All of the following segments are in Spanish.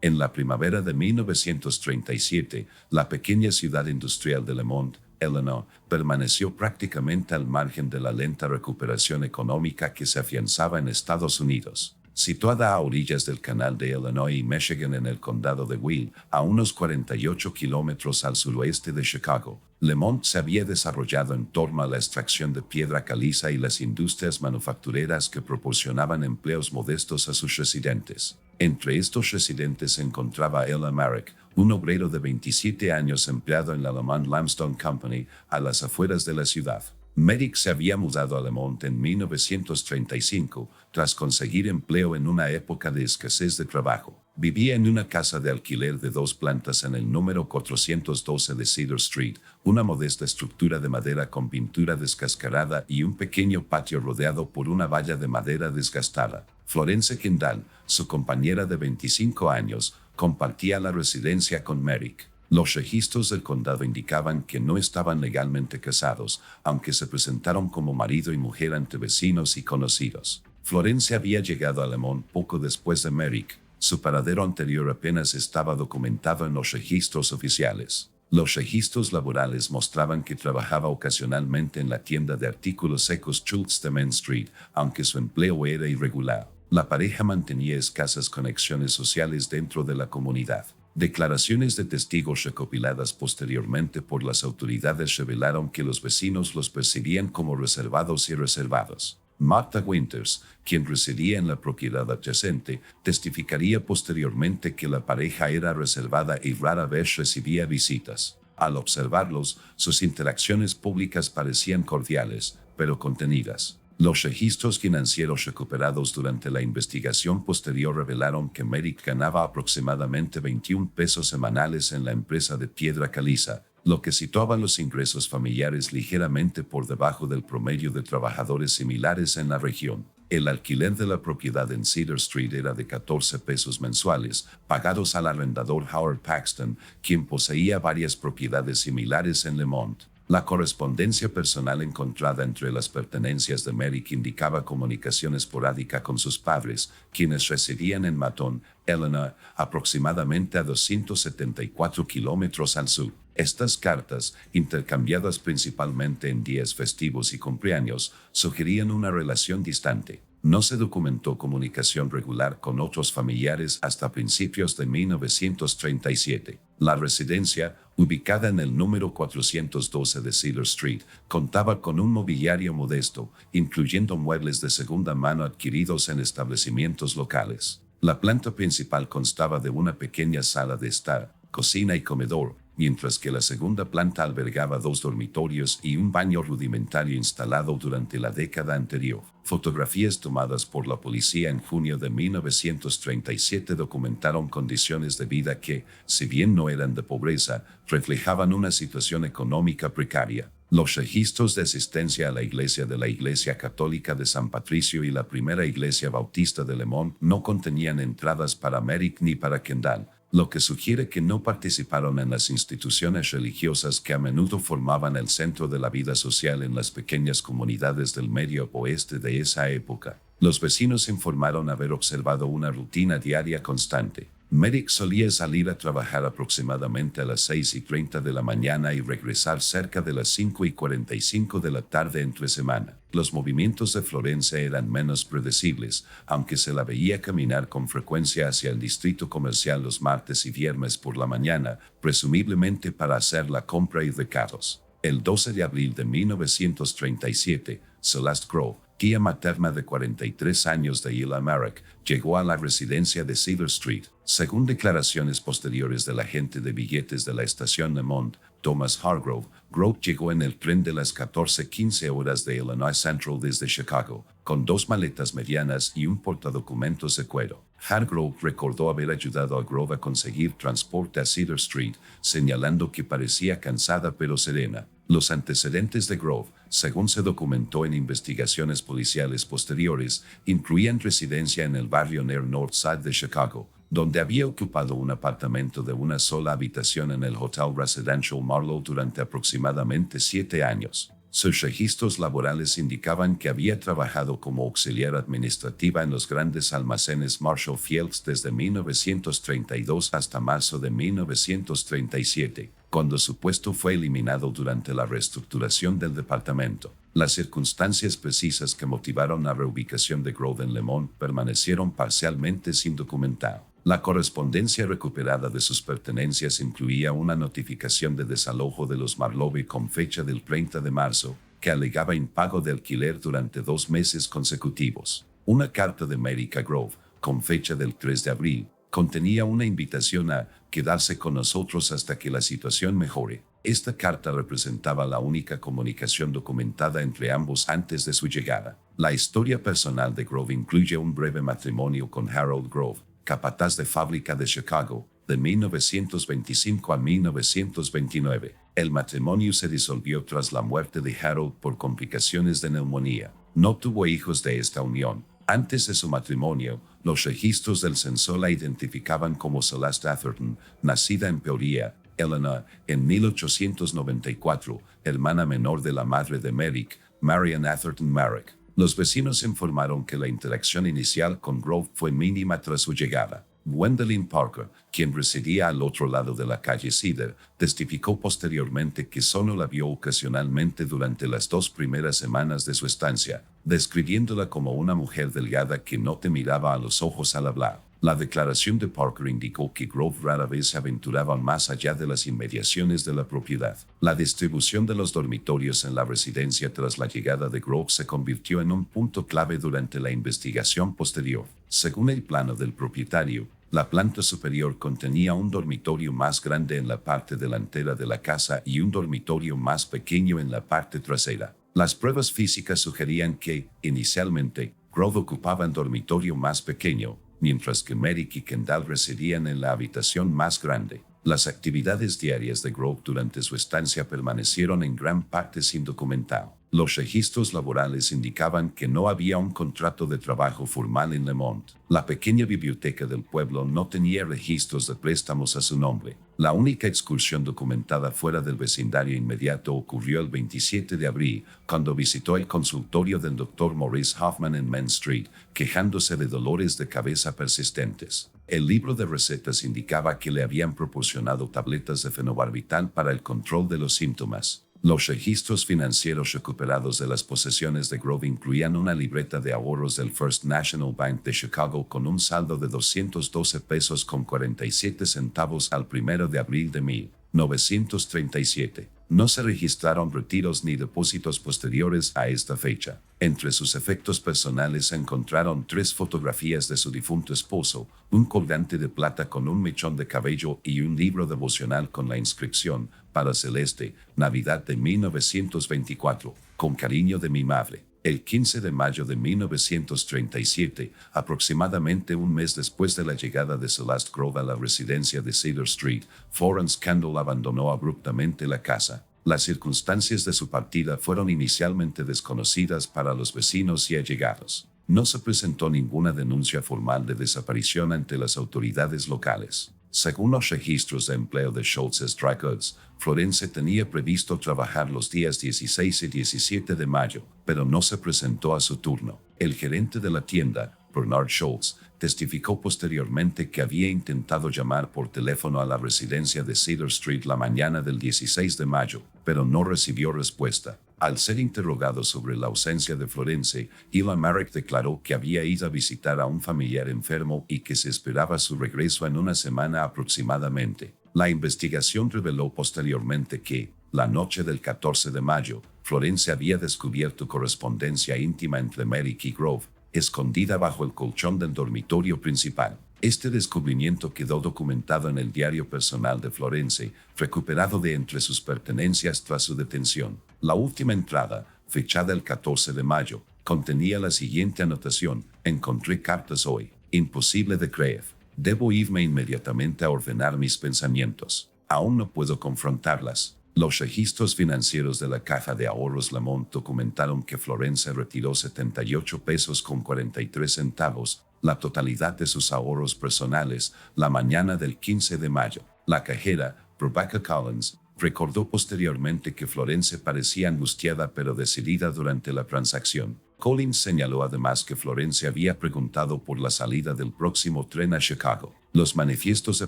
En la primavera de 1937, la pequeña ciudad industrial de Lemont, Illinois, permaneció prácticamente al margen de la lenta recuperación económica que se afianzaba en Estados Unidos. Situada a orillas del canal de Illinois y Michigan en el condado de Will, a unos 48 kilómetros al suroeste de Chicago, Lemont se había desarrollado en torno a la extracción de piedra caliza y las industrias manufactureras que proporcionaban empleos modestos a sus residentes. Entre estos residentes se encontraba Ella Merrick, un obrero de 27 años empleado en la Lemont Limestone Company, a las afueras de la ciudad. Merrick se había mudado a Lemont en 1935 tras conseguir empleo en una época de escasez de trabajo. Vivía en una casa de alquiler de 2 plantas en el número 412 de Cedar Street, una modesta estructura de madera con pintura descascarada y un pequeño patio rodeado por una valla de madera desgastada. Florence Kendall, su compañera de 25 años, compartía la residencia con Merrick. Los registros del condado indicaban que no estaban legalmente casados, aunque se presentaron como marido y mujer ante vecinos y conocidos. Florence había llegado a Lemont poco después de Merrick. Su paradero anterior apenas estaba documentado en los registros oficiales. Los registros laborales mostraban que trabajaba ocasionalmente en la tienda de artículos secos Schultz de Main Street, aunque su empleo era irregular. La pareja mantenía escasas conexiones sociales dentro de la comunidad. Declaraciones de testigos recopiladas posteriormente por las autoridades revelaron que los vecinos los percibían como reservados y reservados. Martha Winters, quien residía en la propiedad adyacente, testificaría posteriormente que la pareja era reservada y rara vez recibía visitas. Al observarlos, sus interacciones públicas parecían cordiales, pero contenidas. Los registros financieros recuperados durante la investigación posterior revelaron que Merrick ganaba aproximadamente 21 pesos semanales en la empresa de piedra caliza, lo que situaba los ingresos familiares ligeramente por debajo del promedio de trabajadores similares en la región. El alquiler de la propiedad en Cedar Street era de 14 pesos mensuales, pagados al arrendador Howard Paxton, quien poseía varias propiedades similares en Lemont. La correspondencia personal encontrada entre las pertenencias de Merrick indicaba comunicación esporádica con sus padres, quienes residían en Matón, Illinois, aproximadamente a 274 kilómetros al sur. Estas cartas, intercambiadas principalmente en días festivos y cumpleaños, sugerían una relación distante. No se documentó comunicación regular con otros familiares hasta principios de 1937. La residencia, ubicada en el número 412 de Cedar Street, contaba con un mobiliario modesto, incluyendo muebles de segunda mano adquiridos en establecimientos locales. La planta principal constaba de una pequeña sala de estar, cocina y comedor, mientras que la segunda planta albergaba 2 dormitorios y un baño rudimentario instalado durante la década anterior. Fotografías tomadas por la policía en junio de 1937 documentaron condiciones de vida que, si bien no eran de pobreza, reflejaban una situación económica precaria. Los registros de asistencia a la iglesia de la Iglesia Católica de San Patricio y la primera iglesia bautista de Lemont no contenían entradas para Merrick ni para Kendall, lo que sugiere que no participaron en las instituciones religiosas que a menudo formaban el centro de la vida social en las pequeñas comunidades del medio oeste de esa época. Los vecinos informaron haber observado una rutina diaria constante. Merrick solía salir a trabajar aproximadamente a las 6:30 de la mañana y regresar cerca de las 5:45 de la tarde entre semana. Los movimientos de Florence eran menos predecibles, aunque se la veía caminar con frecuencia hacia el distrito comercial los martes y viernes por la mañana, presumiblemente para hacer la compra y recados. El 12 de abril de 1937, Celeste Grove, tía materna de 43 años de Ella Merrick, llegó a la residencia de Cedar Street. Según declaraciones posteriores del agente de billetes de la estación Lemont, Thomas Hargrove, Grove llegó en el tren de las 14:15 horas de Illinois Central desde Chicago, con 2 maletas medianas y un portadocumentos de cuero. Hargrove recordó haber ayudado a Grove a conseguir transporte a Cedar Street, señalando que parecía cansada pero serena. Los antecedentes de Grove, según se documentó en investigaciones policiales posteriores, incluían residencia en el barrio Near North Side de Chicago, donde había ocupado un apartamento de una sola habitación en el Hotel Residential Marlowe durante aproximadamente 7 años. Sus registros laborales indicaban que había trabajado como auxiliar administrativa en los grandes almacenes Marshall Fields desde 1932 hasta marzo de 1937, cuando su puesto fue eliminado durante la reestructuración del departamento. Las circunstancias precisas que motivaron la reubicación de Grove en Lemont permanecieron parcialmente sin documentar. La correspondencia recuperada de sus pertenencias incluía una notificación de desalojo de los Marlowe con fecha del 30 de marzo, que alegaba impago de alquiler durante 2 meses consecutivos. Una carta de America Grove, con fecha del 3 de abril, contenía una invitación a quedarse con nosotros hasta que la situación mejore. Esta carta representaba la única comunicación documentada entre ambos antes de su llegada. La historia personal de Grove incluye un breve matrimonio con Harold Grove, capataz de fábrica de Chicago, de 1925 a 1929. El matrimonio se disolvió tras la muerte de Harold por complicaciones de neumonía. No tuvo hijos de esta unión. Antes de su matrimonio, los registros del censor la identificaban como Celeste Atherton, nacida en Peoria, Illinois, en 1894, hermana menor de la madre de Merrick, Marian Atherton Marek. Los vecinos informaron que la interacción inicial con Grove fue mínima tras su llegada. Gwendolyn Parker, quien residía al otro lado de la calle Cedar, testificó posteriormente que solo la vio ocasionalmente durante las 2 primeras semanas de su estancia, describiéndola como una mujer delgada que no te miraba a los ojos al hablar. La declaración de Parker indicó que Grove rara vez se aventuraba más allá de las inmediaciones de la propiedad. La distribución de los dormitorios en la residencia tras la llegada de Grove se convirtió en un punto clave durante la investigación posterior. Según el plano del propietario, la planta superior contenía un dormitorio más grande en la parte delantera de la casa y un dormitorio más pequeño en la parte trasera. Las pruebas físicas sugerían que, inicialmente, Grove ocupaba el dormitorio más pequeño, mientras que Merrick y Kendall residían en la habitación más grande. Las actividades diarias de Grove durante su estancia permanecieron en gran parte sin documentar. Los registros laborales indicaban que no había un contrato de trabajo formal en Lemont. La pequeña biblioteca del pueblo no tenía registros de préstamos a su nombre. La única excursión documentada fuera del vecindario inmediato ocurrió el 27 de abril, cuando visitó el consultorio del Dr. Maurice Hoffman en Main Street, quejándose de dolores de cabeza persistentes. El libro de recetas indicaba que le habían proporcionado tabletas de fenobarbital para el control de los síntomas. Los registros financieros recuperados de las posesiones de Grove incluían una libreta de ahorros del First National Bank de Chicago con un saldo de 212 pesos con 47 centavos al 1 de abril de 1937. No se registraron retiros ni depósitos posteriores a esta fecha. Entre sus efectos personales se encontraron 3 fotografías de su difunto esposo, un colgante de plata con un mechón de cabello y un libro devocional con la inscripción: para Celeste, Navidad de 1924, con cariño de mi madre. El 15 de mayo de 1937, aproximadamente un mes después de la llegada de Celeste Grove a la residencia de Cedar Street, Florence Kendall abandonó abruptamente la casa. Las circunstancias de su partida fueron inicialmente desconocidas para los vecinos y allegados. No se presentó ninguna denuncia formal de desaparición ante las autoridades locales. Según los registros de empleo de Schultz's Dry Goods, Florence tenía previsto trabajar los días 16 y 17 de mayo, pero no se presentó a su turno. El gerente de la tienda, Bernard Schultz, testificó posteriormente que había intentado llamar por teléfono a la residencia de Cedar Street la mañana del 16 de mayo, pero no recibió respuesta. Al ser interrogado sobre la ausencia de Florence, Eli Marek declaró que había ido a visitar a un familiar enfermo y que se esperaba su regreso en una semana aproximadamente. La investigación reveló posteriormente que, la noche del 14 de mayo, Florence había descubierto correspondencia íntima entre Merrick y Grove, escondida bajo el colchón del dormitorio principal. Este descubrimiento quedó documentado en el diario personal de Florence, recuperado de entre sus pertenencias tras su detención. La última entrada, fechada el 14 de mayo, contenía la siguiente anotación: encontré cartas hoy. Imposible de creer. Debo irme inmediatamente a ordenar mis pensamientos. Aún no puedo confrontarlas. Los registros financieros de la Caja de Ahorros Lemont documentaron que Florence retiró 78 pesos con 43 centavos, la totalidad de sus ahorros personales, la mañana del 15 de mayo. La cajera, Rebecca Collins, Recordó posteriormente que Florence parecía angustiada pero decidida durante la transacción. Collins señaló además que Florence había preguntado por la salida del próximo tren a Chicago. Los manifiestos de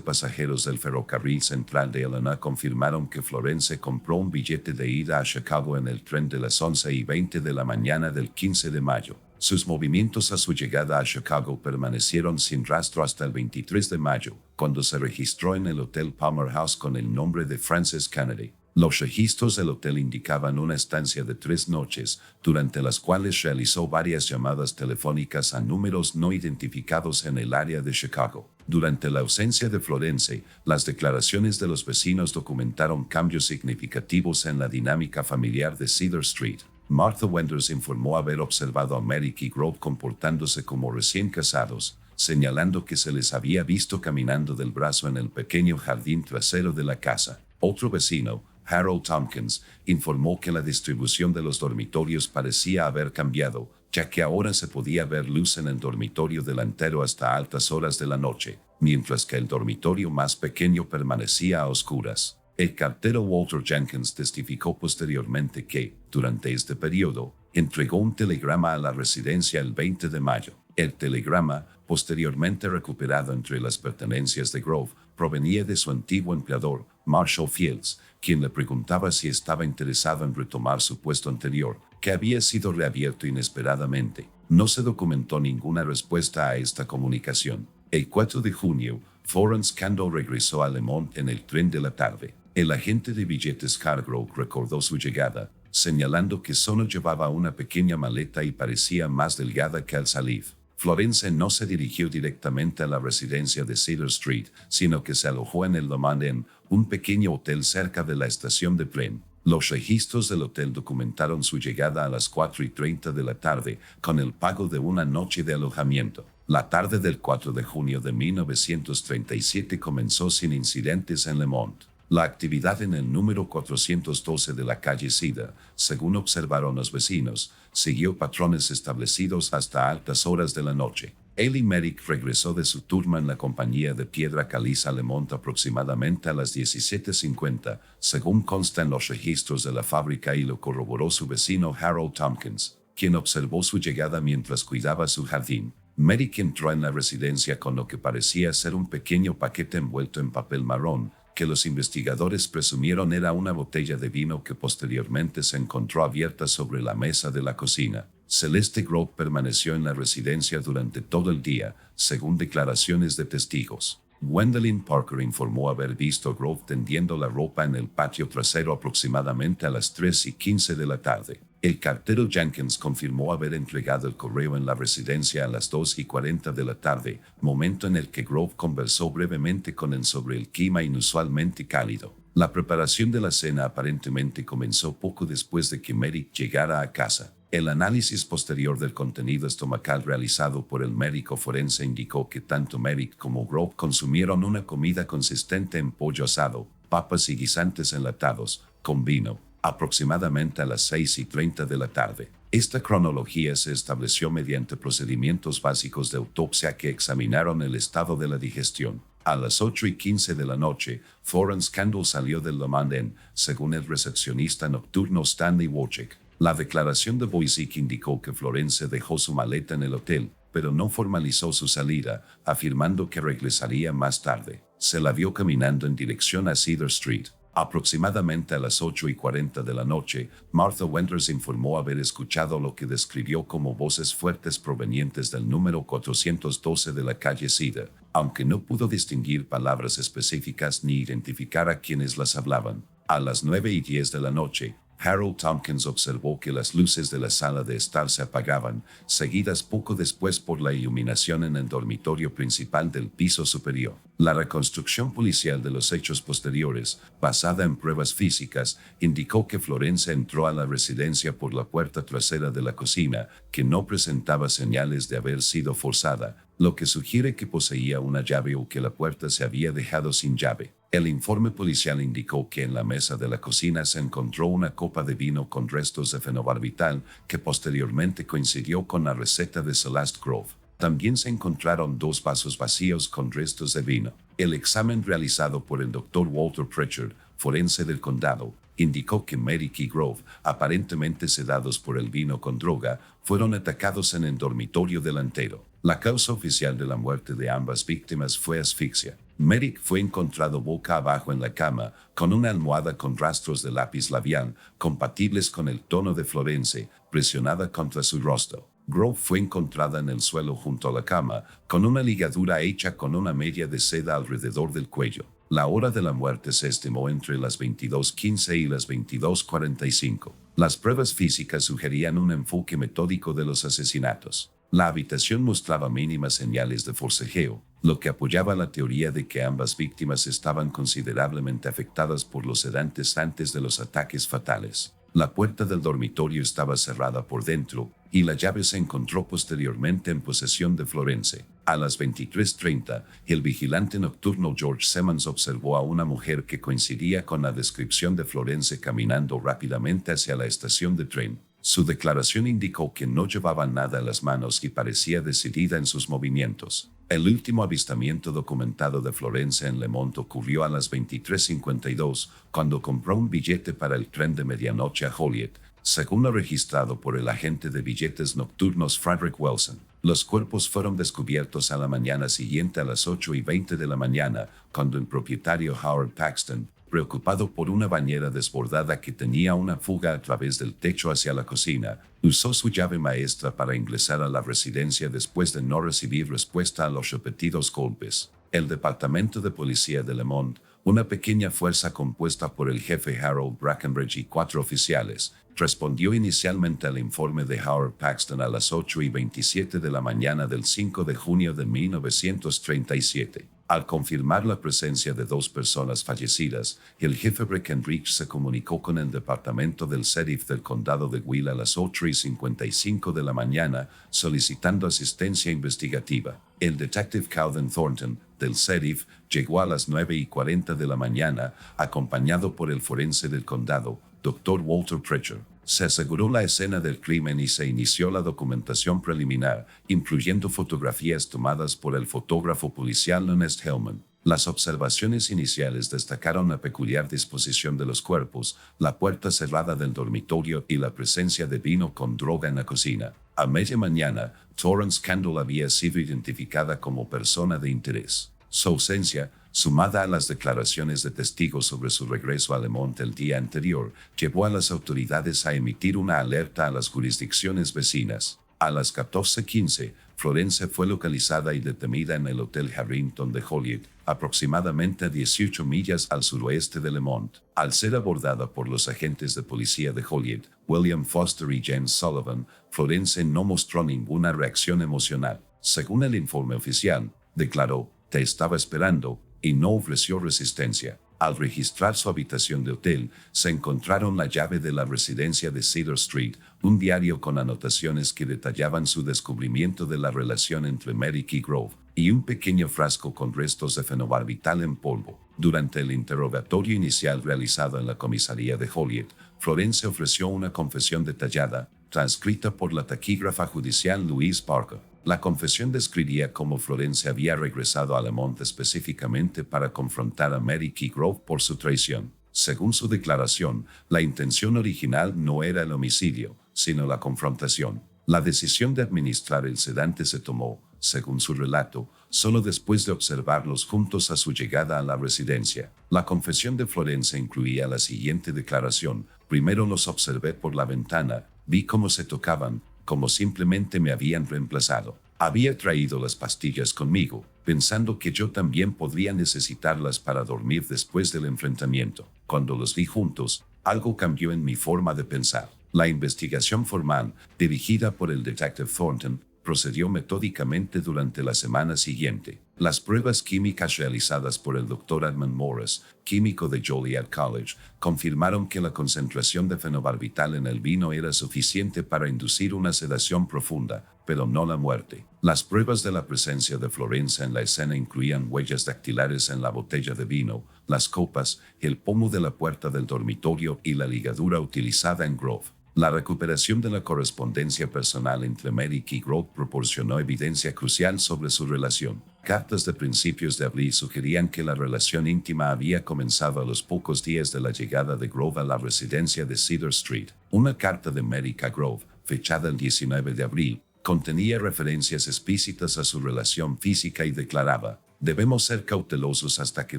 pasajeros del ferrocarril central de Illinois confirmaron que Florence compró un billete de ida a Chicago en el tren de las 11:20 de la mañana del 15 de mayo. Sus movimientos a su llegada a Chicago permanecieron sin rastro hasta el 23 de mayo, cuando se registró en el Hotel Palmer House con el nombre de Frances Kennedy. Los registros del hotel indicaban una estancia de 3 noches, durante las cuales realizó varias llamadas telefónicas a números no identificados en el área de Chicago. Durante la ausencia de Florence, las declaraciones de los vecinos documentaron cambios significativos en la dinámica familiar de Cedar Street. Martha Wenders informó haber observado a Merrick y Grove comportándose como recién casados, señalando que se les había visto caminando del brazo en el pequeño jardín trasero de la casa. Otro vecino, Harold Tompkins, informó que la distribución de los dormitorios parecía haber cambiado, ya que ahora se podía ver luz en el dormitorio delantero hasta altas horas de la noche, mientras que el dormitorio más pequeño permanecía a oscuras. El cartero Walter Jenkins testificó posteriormente que, durante este periodo, entregó un telegrama a la residencia el 20 de mayo. El telegrama, posteriormente recuperado entre las pertenencias de Grove, provenía de su antiguo empleador, Marshall Fields, quien le preguntaba si estaba interesado en retomar su puesto anterior, que había sido reabierto inesperadamente. No se documentó ninguna respuesta a esta comunicación. El 4 de junio, Florence Kendall regresó a Lemont en el tren de la tarde. El agente de billetes Hargrove recordó su llegada, señalando que solo llevaba una pequeña maleta y parecía más delgada que al salir. Florence no se dirigió directamente a la residencia de Cedar Street, sino que se alojó en el Lemont Inn, un pequeño hotel cerca de la estación de tren. Los registros del hotel documentaron su llegada a las 4:30 de la tarde, con el pago de una noche de alojamiento. La tarde del 4 de junio de 1937 comenzó sin incidentes en Lemont. La actividad en el número 412 de la calle Cedar, según observaron los vecinos, siguió patrones establecidos hasta altas horas de la noche. Ellie Merrick regresó de su turno en la compañía de piedra caliza Lemont aproximadamente a las 17:50, según consta en los registros de la fábrica y lo corroboró su vecino Harold Tompkins, quien observó su llegada mientras cuidaba su jardín. Merrick entró en la residencia con lo que parecía ser un pequeño paquete envuelto en papel marrón, que los investigadores presumieron era una botella de vino que posteriormente se encontró abierta sobre la mesa de la cocina. Celeste Grove permaneció en la residencia durante todo el día, según declaraciones de testigos. Gwendolyn Parker informó haber visto a Grove tendiendo la ropa en el patio trasero aproximadamente a las 3:15 de la tarde. El cartero Jenkins confirmó haber entregado el correo en la residencia a las 2:40 de la tarde, momento en el que Grove conversó brevemente con él sobre el clima inusualmente cálido. La preparación de la cena aparentemente comenzó poco después de que Merrick llegara a casa. El análisis posterior del contenido estomacal realizado por el médico forense indicó que tanto Merrick como Grove consumieron una comida consistente en pollo asado, papas y guisantes enlatados, con vino, aproximadamente a las 6:30 de la tarde. Esta cronología se estableció mediante procedimientos básicos de autopsia que examinaron el estado de la digestión. A las 8:15 de la noche, Florence Kendall salió del Lemont Inn, según el recepcionista nocturno Stanley Wojcik. La declaración de Wojcik indicó que Florence dejó su maleta en el hotel, pero no formalizó su salida, afirmando que regresaría más tarde. Se la vio caminando en dirección a Cedar Street. Aproximadamente a las 8:40 de la noche, Martha Wenders informó haber escuchado lo que describió como voces fuertes provenientes del número 412 de la calle Cedar, aunque no pudo distinguir palabras específicas ni identificar a quienes las hablaban. A las 9:10 de la noche, Harold Tompkins observó que las luces de la sala de estar se apagaban, seguidas poco después por la iluminación en el dormitorio principal del piso superior. La reconstrucción policial de los hechos posteriores, basada en pruebas físicas, indicó que Florence entró a la residencia por la puerta trasera de la cocina, que no presentaba señales de haber sido forzada, lo que sugiere que poseía una llave o que la puerta se había dejado sin llave. El informe policial indicó que en la mesa de la cocina se encontró una copa de vino con restos de fenobarbital que posteriormente coincidió con la receta de Celeste Grove. También se encontraron 2 vasos vacíos con restos de vino. El examen realizado por el Dr. Walter Pritchard, forense del condado, indicó que Merrick y Grove, aparentemente sedados por el vino con droga, fueron atacados en el dormitorio delantero. La causa oficial de la muerte de ambas víctimas fue asfixia. Merrick fue encontrado boca abajo en la cama, con una almohada con rastros de lápiz labial, compatibles con el tono de Florence, presionada contra su rostro. Grove fue encontrada en el suelo junto a la cama, con una ligadura hecha con una media de seda alrededor del cuello. La hora de la muerte se estimó entre las 22:15 y las 22:45. Las pruebas físicas sugerían un enfoque metódico de los asesinatos. La habitación mostraba mínimas señales de forcejeo, lo que apoyaba la teoría de que ambas víctimas estaban considerablemente afectadas por los sedantes antes de los ataques fatales. La puerta del dormitorio estaba cerrada por dentro y la llave se encontró posteriormente en posesión de Florence. A las 23:30, el vigilante nocturno George Simmons observó a una mujer que coincidía con la descripción de Florence caminando rápidamente hacia la estación de tren. Su declaración indicó que no llevaba nada en las manos y parecía decidida en sus movimientos. El último avistamiento documentado de Florence en Lemont ocurrió a las 23:52, cuando compró un billete para el tren de medianoche a Joliet, según lo registrado por el agente de billetes nocturnos Frederick Wilson. Los cuerpos fueron descubiertos a la mañana siguiente a las 8:20 de la mañana, cuando el propietario Howard Paxton, preocupado por una bañera desbordada que tenía una fuga a través del techo hacia la cocina, usó su llave maestra para ingresar a la residencia después de no recibir respuesta a los repetidos golpes. El Departamento de Policía de Lemont, una pequeña fuerza compuesta por el jefe Harold Brackenridge y 4 oficiales, respondió inicialmente al informe de Howard Paxton a las 8:27 de la mañana del 5 de junio de 1937. Al confirmar la presencia de 2 personas fallecidas, el jefe Breckenridge se comunicó con el departamento del sheriff del condado de Will a las 8:55 de la mañana, solicitando asistencia investigativa. El detective Calvin Thornton, del sheriff, llegó a las 9:40 de la mañana, acompañado por el forense del condado, Dr. Walter Pritchard. Se aseguró la escena del crimen y se inició la documentación preliminar, incluyendo fotografías tomadas por el fotógrafo policial Ernest Hellman. Las observaciones iniciales destacaron la peculiar disposición de los cuerpos, la puerta cerrada del dormitorio y la presencia de vino con droga en la cocina. A media mañana, Torrance Kendall había sido identificada como persona de interés. Su ausencia, sumada a las declaraciones de testigos sobre su regreso a Lemont el día anterior, llevó a las autoridades a emitir una alerta a las jurisdicciones vecinas. A las 14:15, Florence fue localizada y detenida en el Hotel Harrington de Joliet, aproximadamente a 18 millas al suroeste de Lemont. Al ser abordada por los agentes de policía de Joliet, William Foster y James Sullivan, Florence no mostró ninguna reacción emocional. Según el informe oficial, declaró: "Te estaba esperando", y no ofreció resistencia. Al registrar su habitación de hotel, se encontraron la llave de la residencia de Cedar Street, un diario con anotaciones que detallaban su descubrimiento de la relación entre Merrick y Grove, y un pequeño frasco con restos de fenobarbital en polvo. Durante el interrogatorio inicial realizado en la comisaría de Joliet, Florence ofreció una confesión detallada, transcrita por la taquígrafa judicial Louise Parker. La confesión describía cómo Florence había regresado a Lemont específicamente para confrontar a Merrick y Grove por su traición. Según su declaración, la intención original no era el homicidio, sino la confrontación. La decisión de administrar el sedante se tomó, según su relato, solo después de observarlos juntos a su llegada a la residencia. La confesión de Florence incluía la siguiente declaración: "Primero los observé por la ventana, vi cómo se tocaban, como simplemente me habían reemplazado. Había traído las pastillas conmigo, pensando que yo también podría necesitarlas para dormir después del enfrentamiento. Cuando los vi juntos, algo cambió en mi forma de pensar". La investigación formal, dirigida por el detective Thornton, procedió metódicamente durante la semana siguiente. Las pruebas químicas realizadas por el Dr. Edmund Morris, químico de Joliet College, confirmaron que la concentración de fenobarbital en el vino era suficiente para inducir una sedación profunda, pero no la muerte. Las pruebas de la presencia de Florence en la escena incluían huellas dactilares en la botella de vino, las copas, el pomo de la puerta del dormitorio y la ligadura utilizada en Grove. La recuperación de la correspondencia personal entre Merrick y Grove proporcionó evidencia crucial sobre su relación. Cartas de principios de abril sugerían que la relación íntima había comenzado a los pocos días de la llegada de Grove a la residencia de Cedar Street. Una carta de Merica Grove, fechada el 19 de abril, contenía referencias explícitas a su relación física y declaraba: debemos ser cautelosos hasta que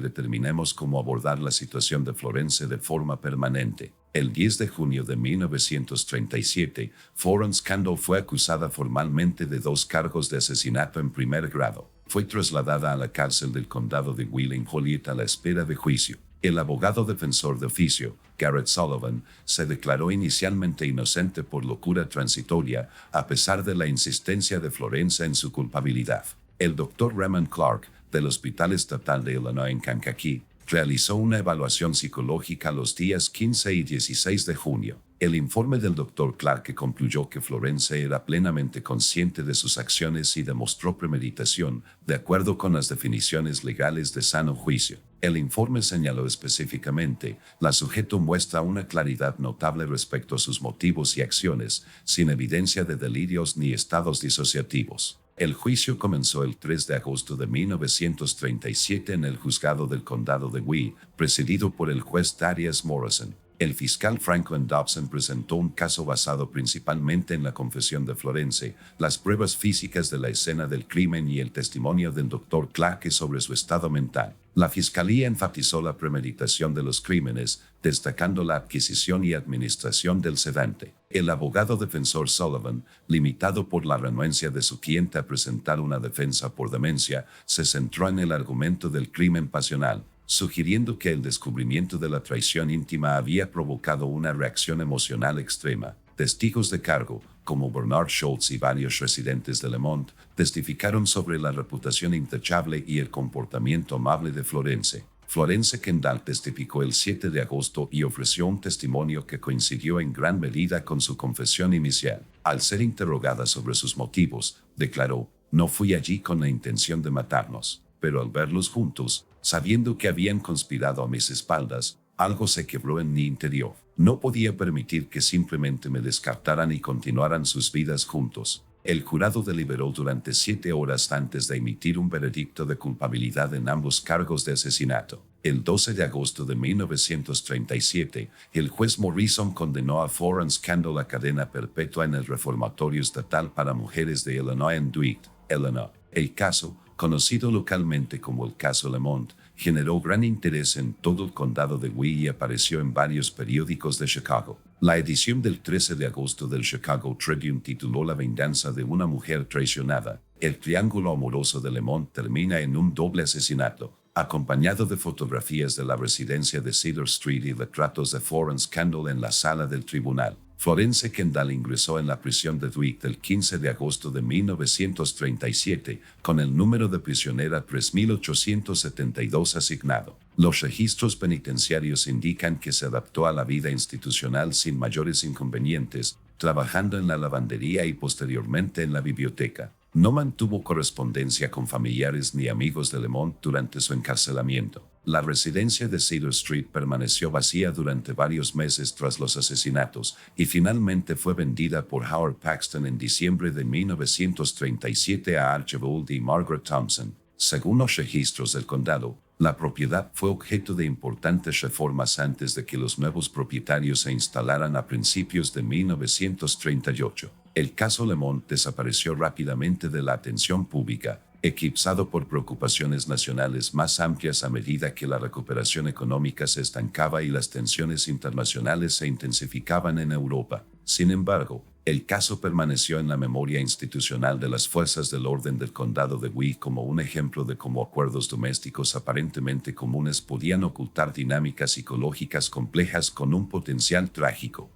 determinemos cómo abordar la situación de Florence de forma permanente. El 10 de junio de 1937, Florence Kendall fue acusada formalmente de 2 cargos de asesinato en primer grado. Fue trasladada a la cárcel del condado de Wheeling Joliet a la espera de juicio. El abogado defensor de oficio, Garrett Sullivan, se declaró inicialmente inocente por locura transitoria, a pesar de la insistencia de Florence en su culpabilidad. El Dr. Raymond Clark, del Hospital Estatal de Illinois en Kankakee, realizó una evaluación psicológica los días 15 y 16 de junio. El informe del Dr. Clark concluyó que Florence era plenamente consciente de sus acciones y demostró premeditación, de acuerdo con las definiciones legales de sano juicio. El informe señaló específicamente: la sujeto muestra una claridad notable respecto a sus motivos y acciones, sin evidencia de delirios ni estados disociativos. El juicio comenzó el 3 de agosto de 1937 en el juzgado del condado de Wee, presidido por el juez Thaddeus Morrison. El fiscal Franklin Dobson presentó un caso basado principalmente en la confesión de Florence, las pruebas físicas de la escena del crimen y el testimonio del Dr. Clark sobre su estado mental. La fiscalía enfatizó la premeditación de los crímenes, destacando la adquisición y administración del sedante. El abogado defensor Sullivan, limitado por la renuencia de su cliente a presentar una defensa por demencia, se centró en el argumento del crimen pasional, sugiriendo que el descubrimiento de la traición íntima había provocado una reacción emocional extrema. Testigos de cargo, como Bernard Schultz y varios residentes de Lemont, testificaron sobre la reputación intachable y el comportamiento amable de Florence. Florence Kendall testificó el 7 de agosto y ofreció un testimonio que coincidió en gran medida con su confesión inicial. Al ser interrogada sobre sus motivos, declaró: no fui allí con la intención de matarnos, pero al verlos juntos, sabiendo que habían conspirado a mis espaldas, algo se quebró en mi interior. No podía permitir que simplemente me descartaran y continuaran sus vidas juntos. El jurado deliberó durante 7 horas antes de emitir un veredicto de culpabilidad en ambos cargos de asesinato. El 12 de agosto de 1937, el juez Morrison condenó a Florence Kendall a cadena perpetua en el Reformatorio Estatal para Mujeres de Illinois en DeWitt, Illinois. El caso, conocido localmente como el caso Lemont, generó gran interés en todo el condado de Wee y apareció en varios periódicos de Chicago. La edición del 13 de agosto del Chicago Tribune tituló La venganza de una mujer traicionada. El triángulo amoroso de Lemont termina en un doble asesinato, acompañado de fotografías de la residencia de Cedar Street y retratos de Florence Kendall en la sala del tribunal. Florence Kendall ingresó en la prisión de DeWitt el 15 de agosto de 1937, con el número de prisionera 3872 asignado. Los registros penitenciarios indican que se adaptó a la vida institucional sin mayores inconvenientes, trabajando en la lavandería y posteriormente en la biblioteca. No mantuvo correspondencia con familiares ni amigos de Lemont durante su encarcelamiento. La residencia de Cedar Street permaneció vacía durante varios meses tras los asesinatos y finalmente fue vendida por Howard Paxton en diciembre de 1937 a Archibald y Margaret Thompson. Según los registros del condado, la propiedad fue objeto de importantes reformas antes de que los nuevos propietarios se instalaran a principios de 1938. El caso Lemont desapareció rápidamente de la atención pública, eclipsado por preocupaciones nacionales más amplias a medida que la recuperación económica se estancaba y las tensiones internacionales se intensificaban en Europa. Sin embargo, el caso permaneció en la memoria institucional de las fuerzas del orden del condado de Wee como un ejemplo de cómo acuerdos domésticos aparentemente comunes podían ocultar dinámicas psicológicas complejas con un potencial trágico.